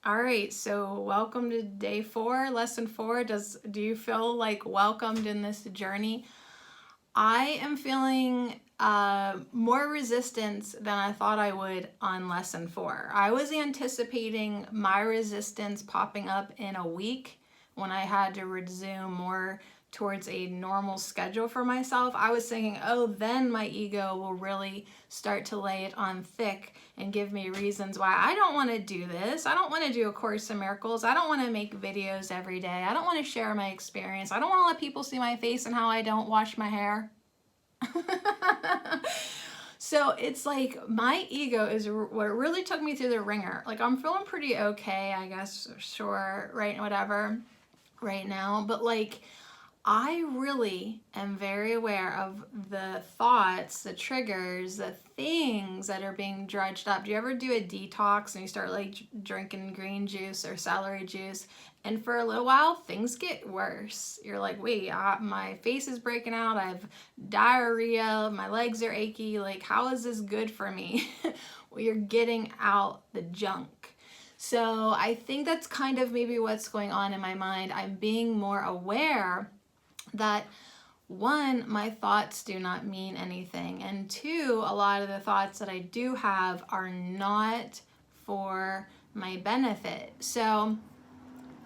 All right, so welcome to day 4, lesson 4. Do you feel like welcomed in this journey? I am feeling more resistance than I thought I would on lesson 4. I was anticipating my resistance popping up in a week when I had to resume more towards a normal schedule for myself. I was thinking, oh, then my ego will really start to lay it on thick and give me reasons why I don't want to do this. I don't want to do A Course in Miracles. I don't want to make videos every day. I don't want to share my experience. I don't want to let people see my face and how I don't wash my hair. So it's like my ego is what really took me through the ringer. Like I'm feeling pretty okay, I guess, sure, right, whatever, right now. But like I really am very aware of the thoughts, the triggers, the things that are being dredged up. Do you ever do a detox and you start like drinking green juice or celery juice? And for a little while, things get worse. You're like, wait, my face is breaking out. I have diarrhea. My legs are achy. Like, how is this good for me? Well, you're getting out the junk. So I think that's kind of maybe what's going on in my mind. I'm being more aware that one, my thoughts do not mean anything, and two, a lot of the thoughts that I do have are not for my benefit. So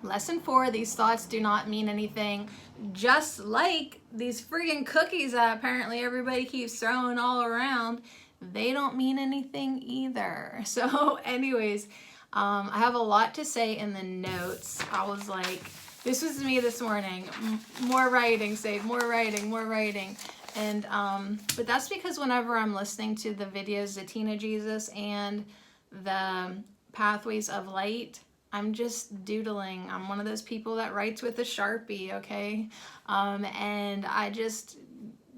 lesson 4, these thoughts do not mean anything, just like these friggin' cookies that apparently everybody keeps throwing all around. They don't mean anything either. So anyways, I have a lot to say in the notes. I was like, this was me this morning. More writing, Save, more writing. And, but that's because whenever I'm listening to the videos, the Tina Jesus and the Pathways of Light, I'm just doodling. I'm one of those people that writes with a Sharpie, okay? And I just,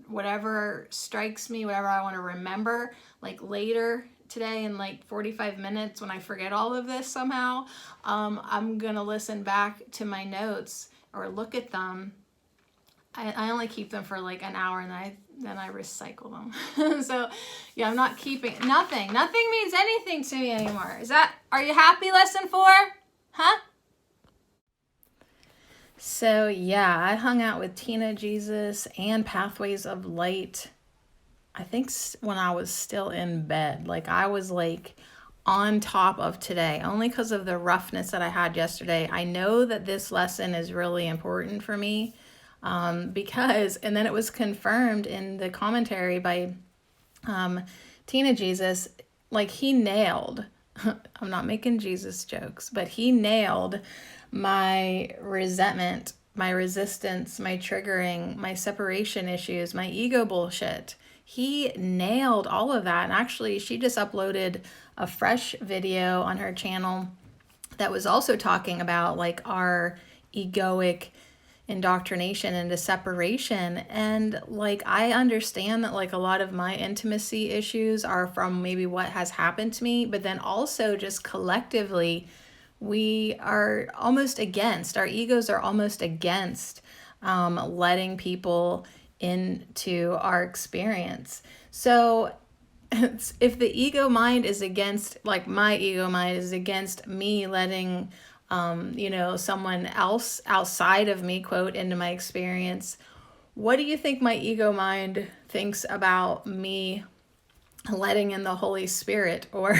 whatever strikes me, whatever I want to remember, like later today in like 45 minutes when I forget all of this somehow, I'm gonna listen back to my notes or look at them. I only keep them for like an hour and then I recycle them. So yeah, I'm not keeping nothing means anything to me anymore. Are you happy, lesson 4? Huh? So yeah, I hung out with Tina Jesus and Pathways of Light, I think when I was still in bed. Like I was like on top of today, only because of the roughness that I had yesterday. I know that this lesson is really important for me because, and then it was confirmed in the commentary by Tina Jesus, like he nailed, I'm not making Jesus jokes, but he nailed my resentment, my resistance, my triggering, my separation issues, my ego bullshit. He nailed all of that. And actually, she just uploaded a fresh video on her channel that was also talking about like our egoic indoctrination into separation. And like I understand that like a lot of my intimacy issues are from maybe what has happened to me, but then also just collectively we are almost against, our egos are almost against letting people into our experience. So if the ego mind is against, like my ego mind is against me letting someone else outside of me, quote, into my experience, what do you think my ego mind thinks about me letting in the Holy Spirit or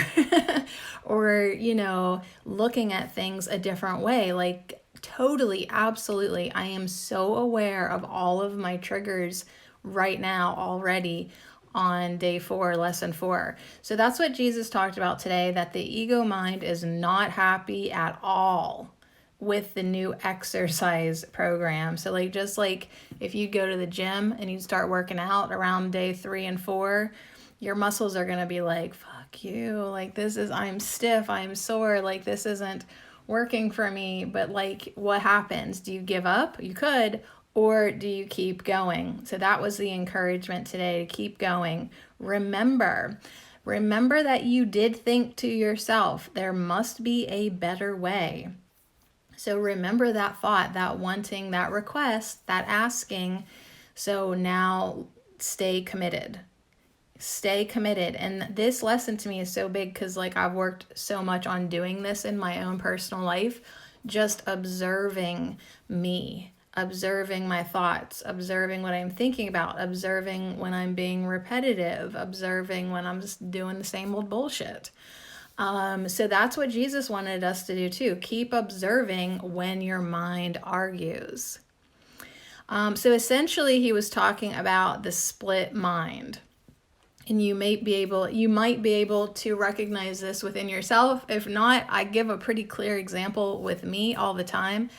looking at things a different way? Like totally, absolutely. I am so aware of all of my triggers right now already on day 4, lesson 4. So that's what Jesus talked about today, that the ego mind is not happy at all with the new exercise program. So like, just like if you go to the gym and you start working out around day 3 and 4, your muscles are going to be like, fuck you. Like I'm stiff, I'm sore. Like this isn't working for me. But like, what happens? Do you give up? You could. Or do you keep going? So that was the encouragement today, to keep going. Remember that you did think to yourself, there must be a better way. So remember that thought, that wanting, that request, that asking. So now stay committed. Stay committed. And this lesson to me is so big because like I've worked so much on doing this in my own personal life, just observing me, observing my thoughts, observing what I'm thinking about, observing when I'm being repetitive, observing when I'm just doing the same old bullshit. So that's what Jesus wanted us to do too. Keep observing when your mind argues. So essentially he was talking about the split mind. And you might be able to recognize this within yourself. If not, I give a pretty clear example with me all the time.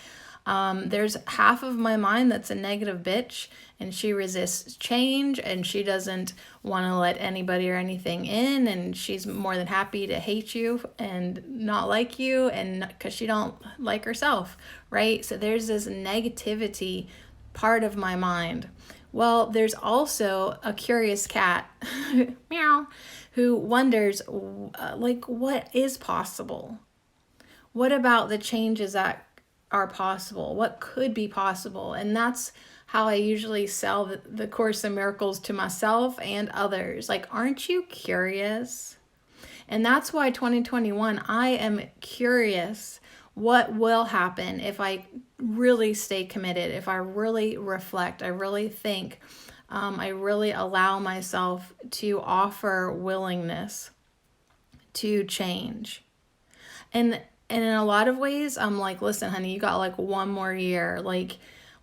There's half of my mind that's a negative bitch, and she resists change, and she doesn't want to let anybody or anything in, and she's more than happy to hate you and not like you, and because she don't like herself, right? So there's this negativity part of my mind. Well, there's also a curious cat, meow, who wonders, like, what is possible? What about the changes that are possible? What could be possible? And that's how I usually sell the Course in Miracles to myself and others. Like, aren't you curious? And that's why 2021, I am curious what will happen if I really stay committed, if I really reflect, I really think, I really allow myself to offer willingness to change. And in a lot of ways, I'm like, listen, honey, you got like one more year.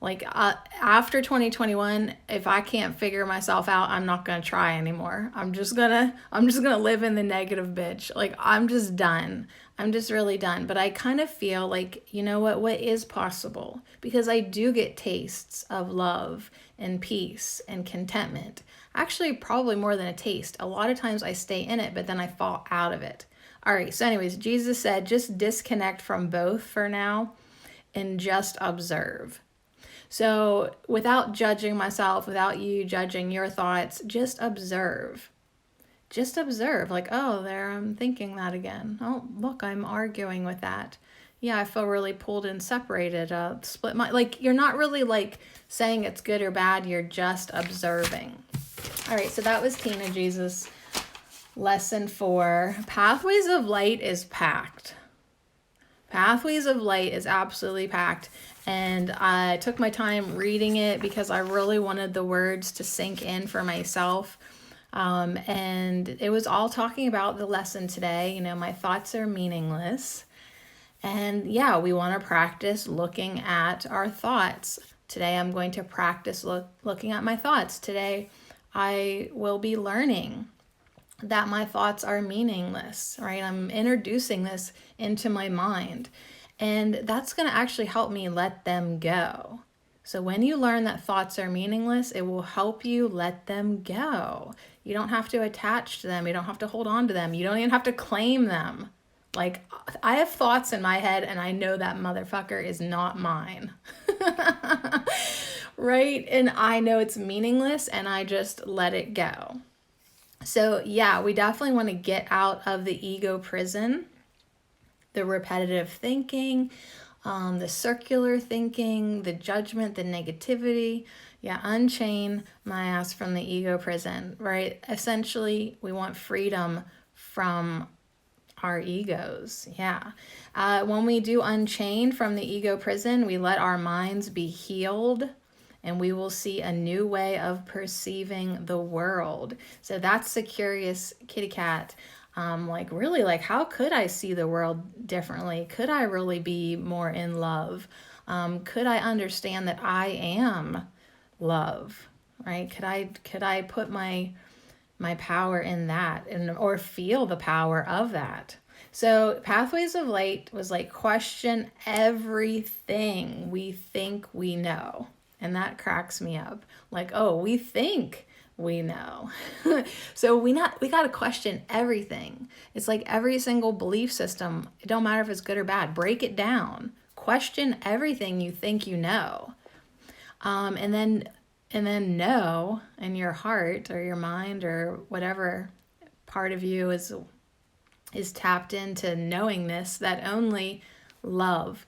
After 2021, if I can't figure myself out, I'm not gonna try anymore. I'm just gonna live in the negative bitch. Like, I'm just done. I'm just really done. But I kind of feel like, you know what is possible? Because I do get tastes of love and peace and contentment. Actually, probably more than a taste. A lot of times I stay in it, but then I fall out of it. All right, so anyways, Jesus said, just disconnect from both for now and just observe. So without judging myself, without you judging your thoughts, just observe. Just observe, like, oh, there, I'm thinking that again. Oh, look, I'm arguing with that. Yeah, I feel really pulled and separated, split my, like, you're not really like saying it's good or bad, you're just observing. All right, so that was Tina Jesus. Lesson 4, Pathways of Light is packed. Pathways of Light is absolutely packed. And I took my time reading it because I really wanted the words to sink in for myself. And it was all talking about the lesson today. You know, my thoughts are meaningless. And yeah, we want to practice looking at our thoughts. Today I'm going to practice looking at my thoughts. Today I will be learning that my thoughts are meaningless, right? I'm introducing this into my mind. And that's going to actually help me let them go. So when you learn that thoughts are meaningless, it will help you let them go. You don't have to attach to them. You don't have to hold on to them. You don't even have to claim them. Like, I have thoughts in my head and I know that motherfucker is not mine. Right? And I know it's meaningless and I just let it go. So yeah, we definitely want to get out of the ego prison, the repetitive thinking, the circular thinking, the judgment, the negativity. Yeah, unchain my ass from the ego prison, right? Essentially, we want freedom from our egos. Yeah. When we do unchain from the ego prison, we let our minds be healed and we will see a new way of perceiving the world. So that's the curious kitty cat. Like, really, like, how could I see the world differently? Could I really be more in love? Could I understand that I am love, right? Could I put my power in that or feel the power of that? So Pathways of Light was like, question everything we think we know. And that cracks me up. Like, oh, we think we know. So we got to question everything. It's like every single belief system. It don't matter if it's good or bad. Break it down. Question everything you think you know. And then know in your heart or your mind or whatever part of you is tapped into knowingness that only love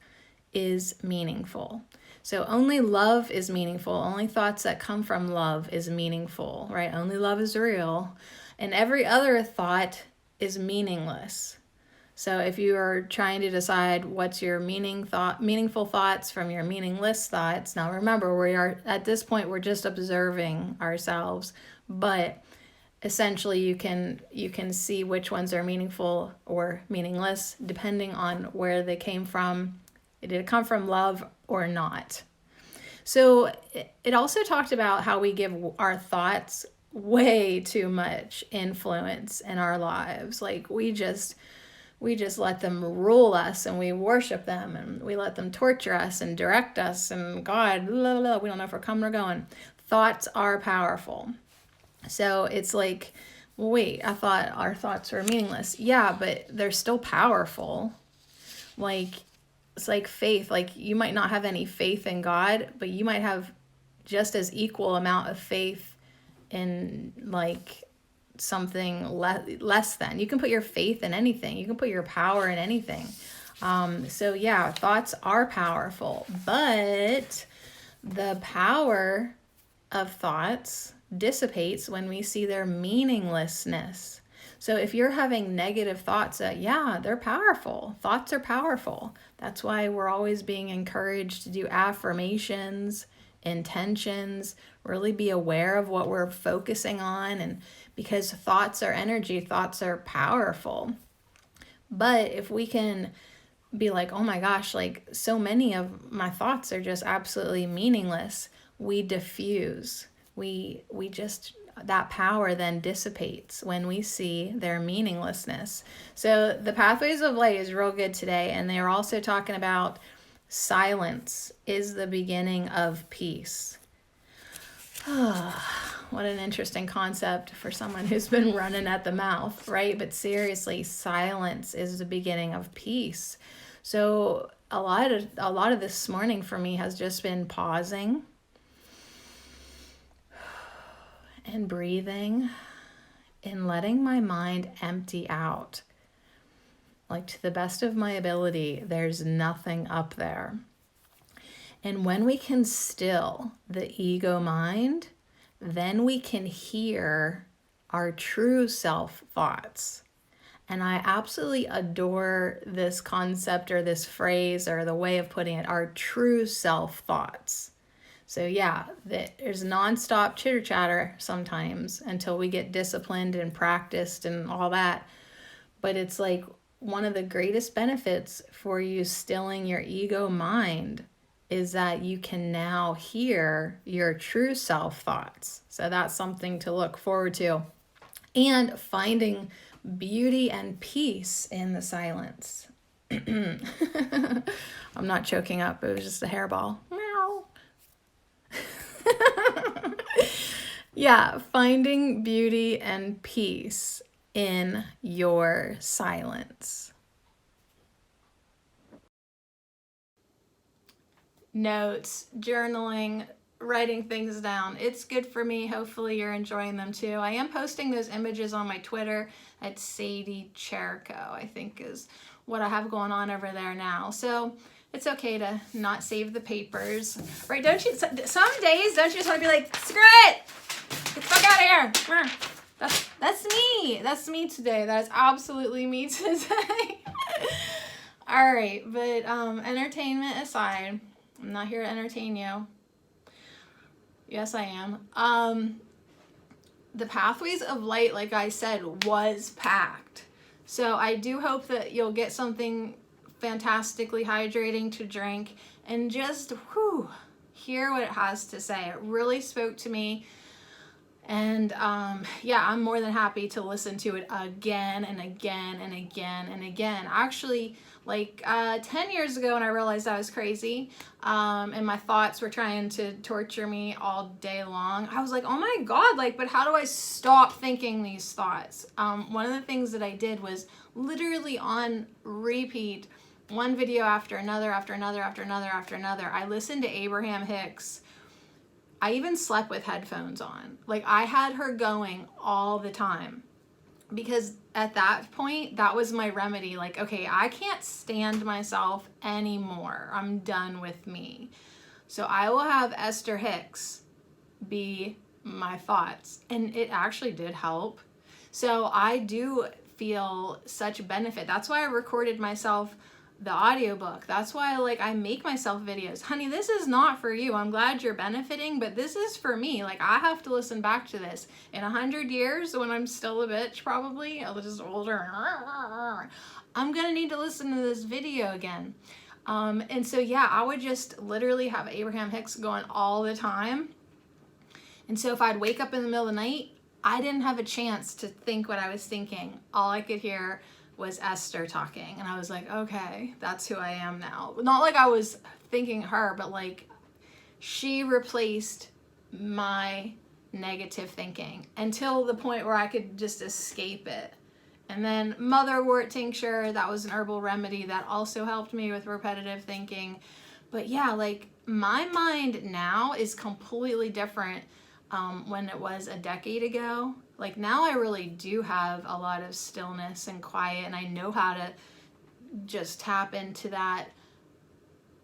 is meaningful. So only love is meaningful. Only thoughts that come from love is meaningful, right? Only love is real. and every other thought is meaningless. So if you are trying to decide what's your meaningful thoughts from your meaningless thoughts, now remember, we are at this point, we're just observing ourselves, but essentially you can see which ones are meaningful or meaningless depending on where they came from. Did it come from love or not? So it also talked about how we give our thoughts way too much influence in our lives. Like we just let them rule us, and we worship them, and we let them torture us and direct us, and God, blah, blah, blah, we don't know if we're coming or going. Thoughts are powerful. So it's like, wait, I thought our thoughts were meaningless. Yeah, but they're still powerful. Like, it's like faith. Like, you might not have any faith in God, but you might have just as equal amount of faith in like something less than. You can put your faith in anything. You can put your power in anything. So yeah, thoughts are powerful, but the power of thoughts dissipates when we see their meaninglessness. So if you're having negative thoughts, yeah, they're powerful. Thoughts are powerful. That's why we're always being encouraged to do affirmations, intentions, really be aware of what we're focusing on, and because thoughts are energy, thoughts are powerful. But if we can be like, oh my gosh, like so many of my thoughts are just absolutely meaningless, we diffuse. We just, that power then dissipates when we see their meaninglessness. So the Pathways of Light is real good today, and they are also talking about silence is the beginning of peace. What an interesting concept for someone who's been running at the mouth, right? But seriously, silence is the beginning of peace. So a lot of this morning for me has just been pausing and breathing and letting my mind empty out. Like, to the best of my ability, there's nothing up there. And when we can still the ego mind, then we can hear our true self thoughts. And I absolutely adore this concept or this phrase or the way of putting it, our true self thoughts. So yeah, there's nonstop chitter chatter sometimes until we get disciplined and practiced and all that. But it's like one of the greatest benefits for you stilling your ego mind is that you can now hear your true self thoughts. So that's something to look forward to. And finding beauty and peace in the silence. I'm not choking up, it was just a hairball. Meow. Yeah, finding beauty and peace in your silence. Notes, journaling, writing things down. It's good for me. Hopefully you're enjoying them too. I am posting those images on my Twitter at Sadie Cherico, I think is what I have going on over there now. So it's okay to not save the papers, right? Don't you, some days, don't you just want to be like, screw it, get the fuck out of here. That's me. That's me today. That's absolutely me today. All right, but entertainment aside, I'm not here to entertain you. Yes, I am. The Pathways of Light, like I said, was packed. So I do hope that you'll get something fantastically hydrating to drink and just hear what it has to say. It really spoke to me. And yeah, I'm more than happy to listen to it again and again and again and again. Actually, like 10 years ago when I realized I was crazy and my thoughts were trying to torture me all day long, I was like, oh my God, like, but how do I stop thinking these thoughts? One of the things that I did was literally on repeat, one video after another, after another, after another, after another. I listened to Abraham Hicks. I even slept with headphones on. Like, I had her going all the time because at that point, that was my remedy. Like, okay, I can't stand myself anymore. I'm done with me. So I will have Esther Hicks be my thoughts. And it actually did help. So I do feel such benefit. That's why I recorded myself the audiobook. That's why I make myself videos. Honey, this is not for you. I'm glad you're benefiting, but this is for me. Like, I have to listen back to this in 100 years when I'm still a bitch, probably. I'm just older. I'm gonna need to listen to this video again. And so, yeah, I would just literally have Abraham Hicks going all the time. And so if I'd wake up in the middle of the night, I didn't have a chance to think what I was thinking. All I could hear was Esther talking. And I was like, okay, that's who I am now. Not like I was thinking her, but like she replaced my negative thinking until the point where I could just escape it. And then motherwort tincture, that was an herbal remedy that also helped me with repetitive thinking. But yeah, like my mind now is completely different when it was a decade ago. Like now I really do have a lot of stillness and quiet, and I know how to just tap into that.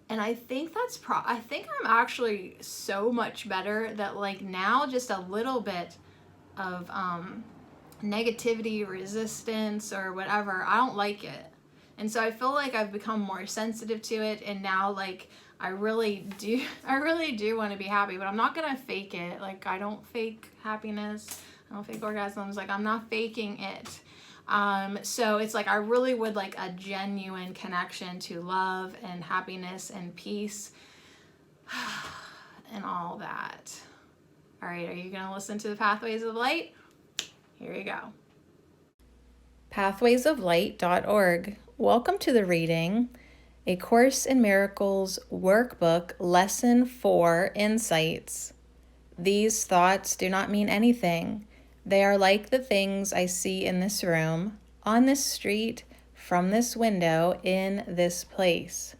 And I think I think I'm actually so much better that like now just a little bit of negativity, resistance, or whatever, I don't like it. And so I feel like I've become more sensitive to it, and now like I really do want to be happy, but I'm not gonna fake it. Like I don't fake happiness, I don't fake orgasms, like I'm not faking it. So it's like I really would like a genuine connection to love and happiness and peace and all that. All right, are you gonna listen to the Pathways of Light? Here you go. Pathwaysoflight.org. Welcome to the reading, A Course in Miracles Workbook, Lesson 4, Insights. These thoughts do not mean anything. They are like the things I see in this room, on this street, from this window, in this place.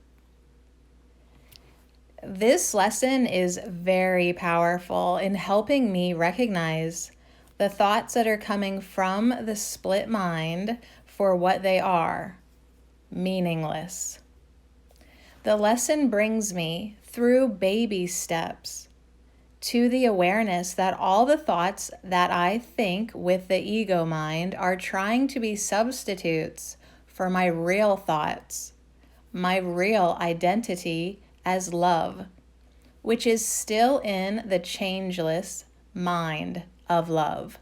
This lesson is very powerful in helping me recognize the thoughts that are coming from the split mind for what they are, meaningless. The lesson brings me through baby steps to the awareness that all the thoughts that I think with the ego mind are trying to be substitutes for my real thoughts, my real identity as love, which is still in the changeless mind of love.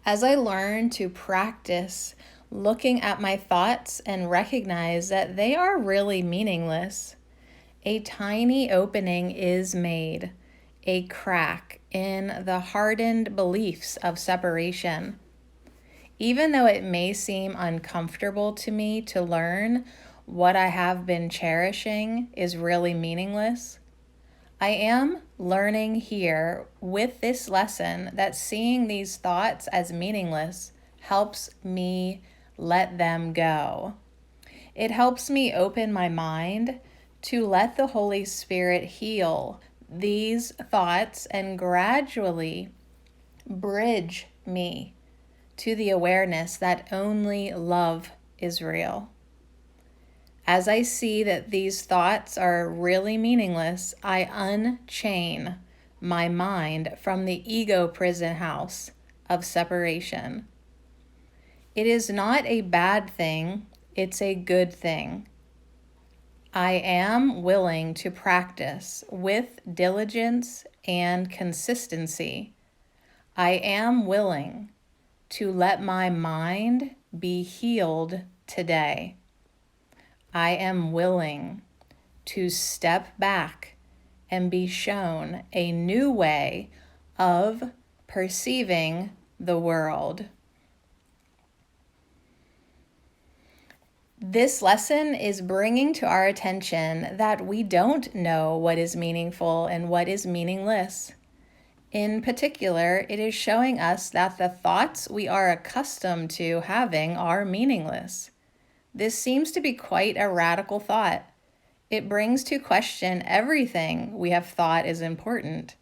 As I learn to practice looking at my thoughts and recognize that they are really meaningless, a tiny opening is made, a crack in the hardened beliefs of separation. Even though it may seem uncomfortable to me to learn what I have been cherishing is really meaningless, I am learning here with this lesson that seeing these thoughts as meaningless helps me let them go. It helps me open my mind to let the Holy Spirit heal these thoughts and gradually bridge me to the awareness that only love is real. As I see that these thoughts are really meaningless, I unchain my mind from the ego prison house of separation. It is not a bad thing, it's a good thing. I am willing to practice with diligence and consistency. I am willing to let my mind be healed today. I am willing to step back and be shown a new way of perceiving the world. This lesson is bringing to our attention that we don't know what is meaningful and what is meaningless. In particular, it is showing us that the thoughts we are accustomed to having are meaningless. This seems to be quite a radical thought. It brings to question everything we have thought is important.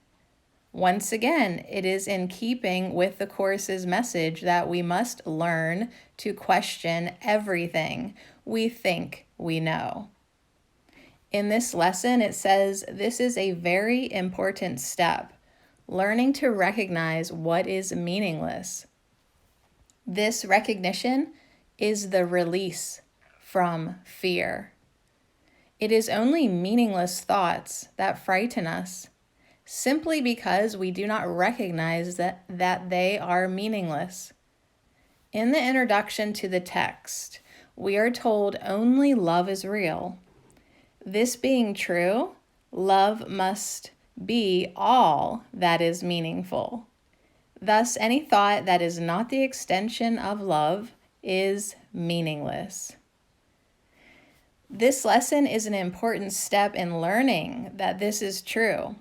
Once again, it is in keeping with the Course's message that we must learn to question everything we think we know. In this lesson, it says this is a very important step, learning to recognize what is meaningless This recognition is the release from fear. It is only meaningless thoughts that frighten us, simply because we do not recognize that they are meaningless. In the introduction to the text, we are told only love is real. This being true, love must be all that is meaningful. Thus, any thought that is not the extension of love is meaningless. This lesson is an important step in learning that this is true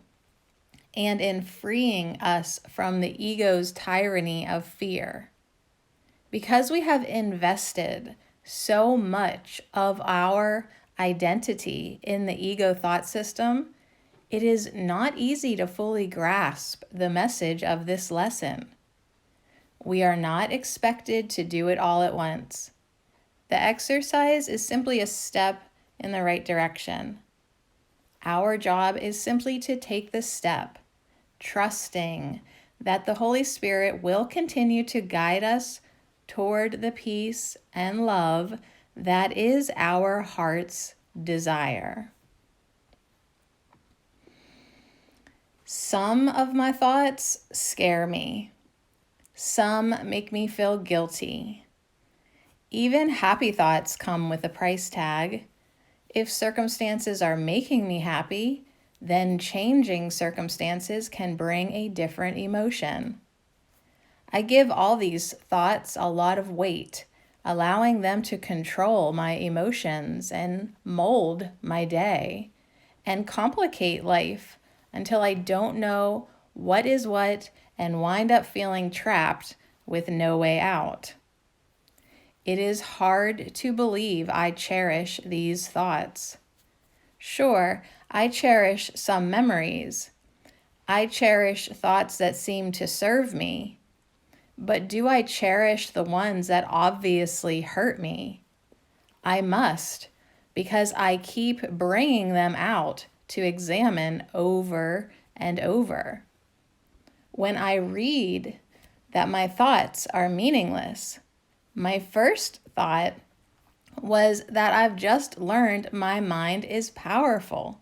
and in freeing us from the ego's tyranny of fear. Because we have invested so much of our identity in the ego thought system, it is not easy to fully grasp the message of this lesson. We are not expected to do it all at once. The exercise is simply a step in the right direction. Our job is simply to take the step, trusting that the Holy Spirit will continue to guide us toward the peace and love that is our heart's desire. Some of my thoughts scare me. Some make me feel guilty. Even happy thoughts come with a price tag. If circumstances are making me happy, then changing circumstances can bring a different emotion. I give all these thoughts a lot of weight, allowing them to control my emotions and mold my day and complicate life until I don't know what is what and wind up feeling trapped with no way out. It is hard to believe I cherish these thoughts. Sure, I cherish some memories. I cherish thoughts that seem to serve me. But do I cherish the ones that obviously hurt me? I must, because I keep bringing them out to examine over and over. When I read that my thoughts are meaningless, my first thought was that I've just learned my mind is powerful.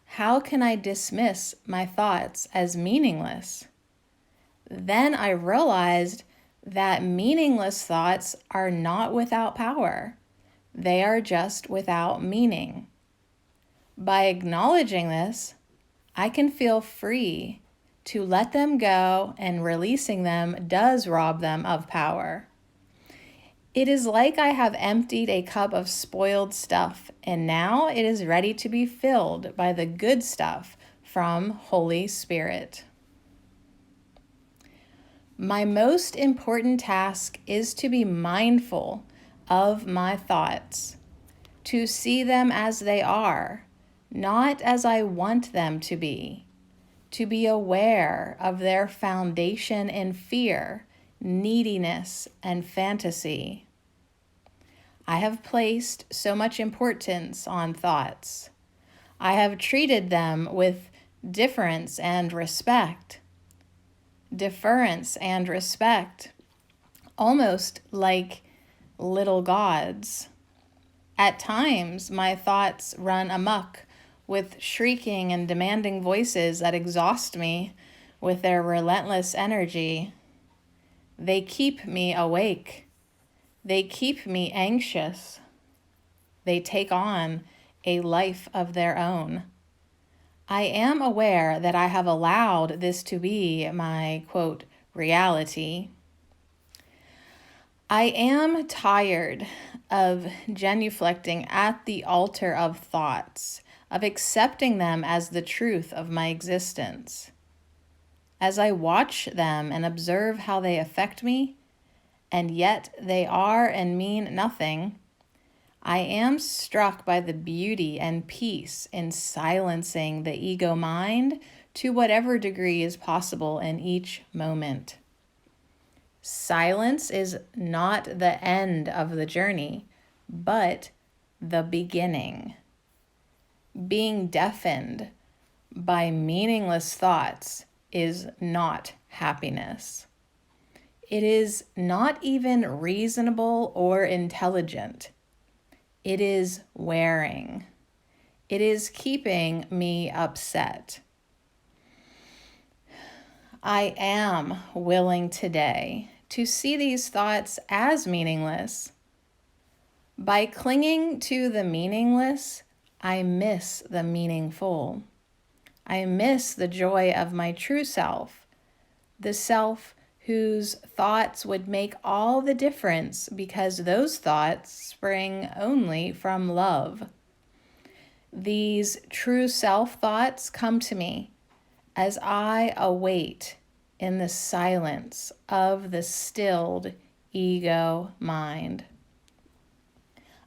How can I dismiss my thoughts as meaningless? Then I realized that meaningless thoughts are not without power. They are just without meaning. By acknowledging this, I can feel free to let them go, and releasing them does rob them of power. It is like I have emptied a cup of spoiled stuff, and now it is ready to be filled by the good stuff from Holy Spirit. My most important task is to be mindful of my thoughts, to see them as they are, not as I want them to be aware of their foundation in fear, neediness, and fantasy. I have placed so much importance on thoughts. I have treated them with deference and respect, almost like little gods. At times, my thoughts run amok with shrieking and demanding voices that exhaust me with their relentless energy. They keep me awake. They keep me anxious. They take on a life of their own. I am aware that I have allowed this to be my, quote, reality. I am tired of genuflecting at the altar of thoughts, of accepting them as the truth of my existence. As I watch them and observe how they affect me, and yet they are and mean nothing, I am struck by the beauty and peace in silencing the ego mind to whatever degree is possible in each moment. Silence is not the end of the journey, but the beginning. Being deafened by meaningless thoughts is not happiness. It is not even reasonable or intelligent. It is wearing. It is keeping me upset. I am willing today to see these thoughts as meaningless. By clinging to the meaningless, I miss the meaningful. I miss the joy of my true self, the self whose thoughts would make all the difference because those thoughts spring only from love. These true self thoughts come to me as I await in the silence of the stilled ego mind.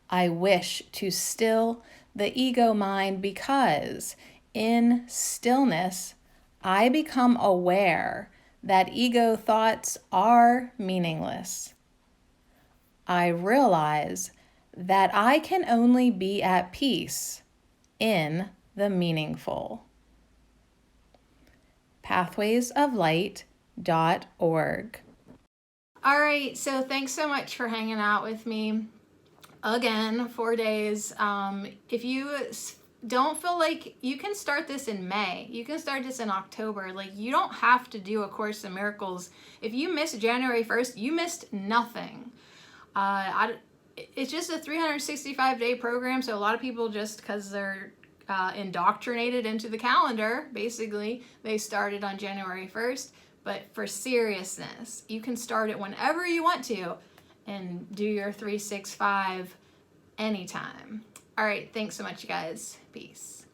I wish to still the ego mind because in stillness, I become aware that ego thoughts are meaningless. I realize that I can only be at peace in the meaningful. pathwaysoflight.org. All right, so thanks so much for hanging out with me again, 4 days. If you don't feel like you can start this in May, you can start this in October. Like, you don't have to do A Course in Miracles. If you missed January 1st, you missed nothing. It's just a 365-day program, so a lot of people, just because they're indoctrinated into the calendar, basically, they started on January 1st. But for seriousness, you can start it whenever you want to and do your 365 anytime. All right, thanks so much, you guys. Peace.